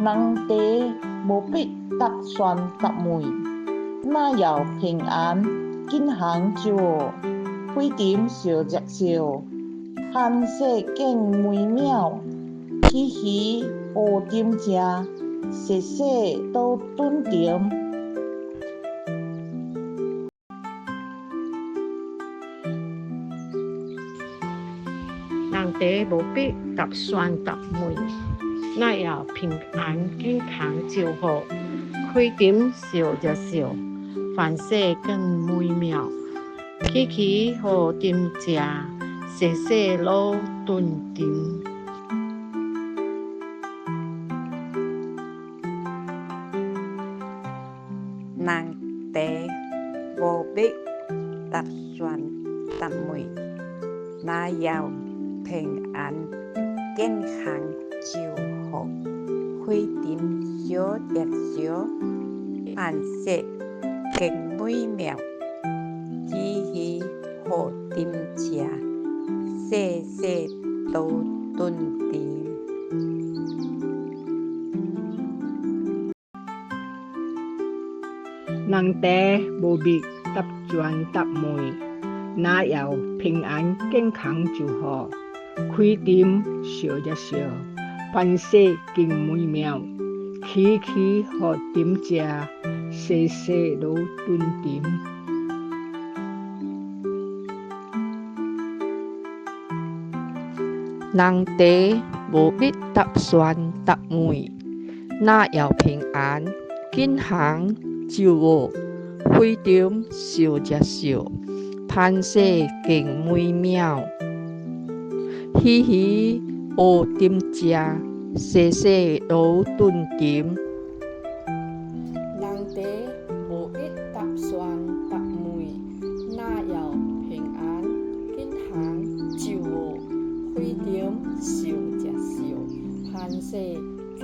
人地無必搭船搭媒，哪有平安健康就好。開店小隻小，凡事更美妙。喜喜好店食，細細都頓點。人地無必搭船搭媒，哪有平安健康就好。開店小隻小，凡事更美妙。喜喜好店食，細細都頓點。人地無必搭船搭媒，哪有平安健康就好。開店小隻小，凡事更美妙。喜喜好店食，細細都頓點。人地無必搭船搭媒，哪有平安健康就好。開店小隻小，凡事更美妙。喜喜好店食，細細都頓點。人地無必搭船搭媒，哪有平安健康就好。開店小隻小，凡事更美妙。喜喜好店食，細細都頓點。人地無必搭船搭媒，哪有平安健康就好。開店小隻小，凡事更